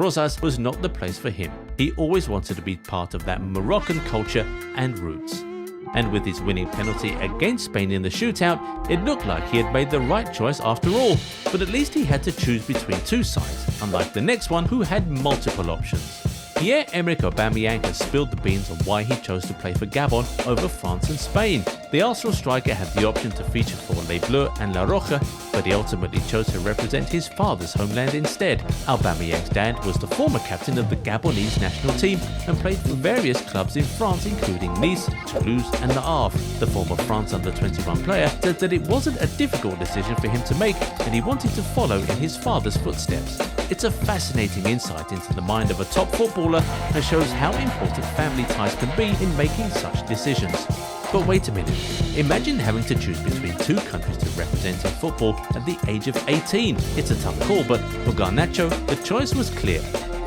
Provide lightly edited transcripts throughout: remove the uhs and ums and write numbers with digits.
Rosas was not the place for him. He always wanted to be part of that Moroccan culture and roots. And with his winning penalty against Spain in the shootout, it looked like he had made the right choice after all, but at least he had to choose between two sides, unlike the next one who had multiple options. Pierre-Emerick Aubameyang has spilled the beans on why he chose to play for Gabon over France and Spain. The Arsenal striker had the option to feature for Les Bleus and La Roja, but he ultimately chose to represent his father's homeland instead. Aubameyang's dad was the former captain of the Gabonese national team and played for various clubs in France including Nice, Toulouse and Le Havre. The former France under-21 player said that it wasn't a difficult decision for him to make and he wanted to follow in his father's footsteps. It's a fascinating insight into the mind of a top footballer and shows how important family ties can be in making such decisions. But wait a minute, imagine having to choose between two countries to represent in football at the age of 18. It's a tough call, but for Garnacho, the choice was clear.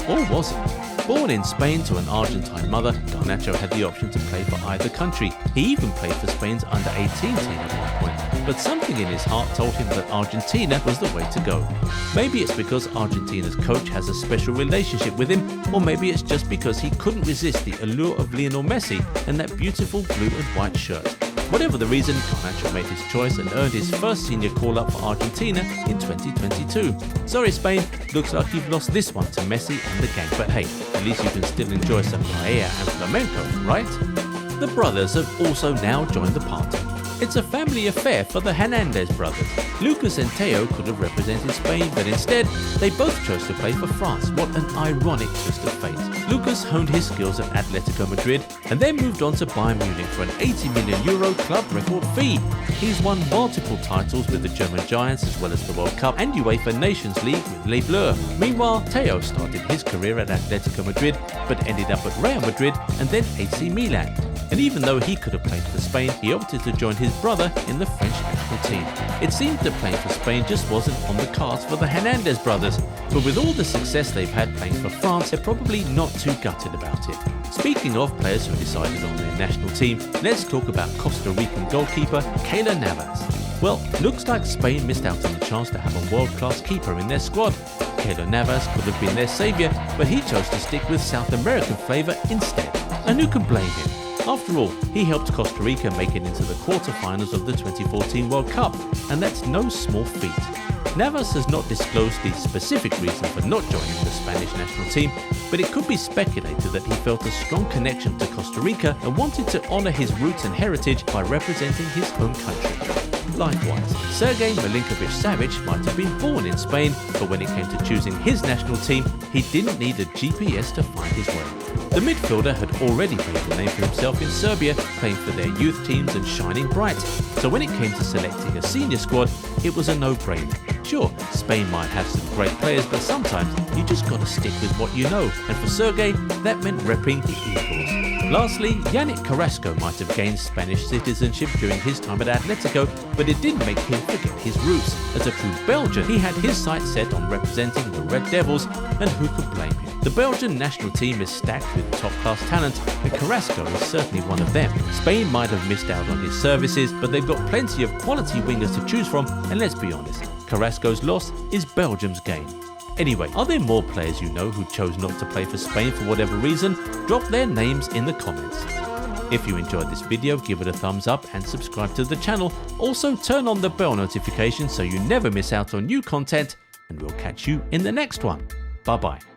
Or was it? Born in Spain to an Argentine mother, Garnacho had the option to play for either country. He even played for Spain's under-18 team at one point, but something in his heart told him that Argentina was the way to go. Maybe it's because Argentina's coach has a special relationship with him, or maybe it's just because he couldn't resist the allure of Lionel Messi and that beautiful blue and white shirt. Whatever the reason, Garnacho made his choice and earned his first senior call-up for Argentina in 2022. Sorry Spain, looks like you've lost this one to Messi and the gang, but hey, at least you can still enjoy some paella and flamenco, right? The brothers have also now joined the party. It's a family affair for the Hernandez brothers. Lucas and Theo could have represented Spain, but instead, they both chose to play for France. What an ironic twist of fate. Lucas honed his skills at Atletico Madrid and then moved on to Bayern Munich for an €80 million club record fee. He's won multiple titles with the German Giants as well as the World Cup and UEFA Nations League with Les Bleus. Meanwhile, Theo started his career at Atletico Madrid but ended up at Real Madrid and then AC Milan. And even though he could have played for Spain, he opted to join his brother in the French national team. It seemed that playing for Spain just wasn't on the cards for the Hernandez brothers, but with all the success they've had playing for France, they're probably not too gutted about it. Speaking of players who decided on their national team, let's talk about Costa Rican goalkeeper Keylor Navas. Well, looks like Spain missed out on the chance to have a world-class keeper in their squad. Keylor Navas could have been their saviour, but he chose to stick with South American flavour instead. And who can blame him? After all, he helped Costa Rica make it into the quarterfinals of the 2014 World Cup, and that's no small feat. Navas has not disclosed the specific reason for not joining the Spanish national team, but it could be speculated that he felt a strong connection to Costa Rica and wanted to honour his roots and heritage by representing his home country. Likewise, Sergej Milinkovic-Savic might have been born in Spain, but when it came to choosing his national team, he didn't need a GPS to find his way. The midfielder had already made a name for himself in Serbia, playing for their youth teams and shining bright. So when it came to selecting a senior squad, it was a no-brainer. Sure, Spain might have some great players, but sometimes you just gotta stick with what you know, and for Sergej, that meant repping the Eagles. Lastly, Yannick Carrasco might have gained Spanish citizenship during his time at Atletico, but it didn't make him forget his roots. As a true Belgian, he had his sights set on representing the Red Devils, and who could blame him? The Belgian national team is stacked with top-class talent, and Carrasco is certainly one of them. Spain might have missed out on his services, but they've got plenty of quality wingers to choose from, and let's be honest, Carrasco's loss is Belgium's gain. Anyway, are there more players you know who chose not to play for Spain for whatever reason? Drop their names in the comments. If you enjoyed this video, give it a thumbs up and subscribe to the channel. Also turn on the bell notification so you never miss out on new content, and we'll catch you in the next one. Bye bye.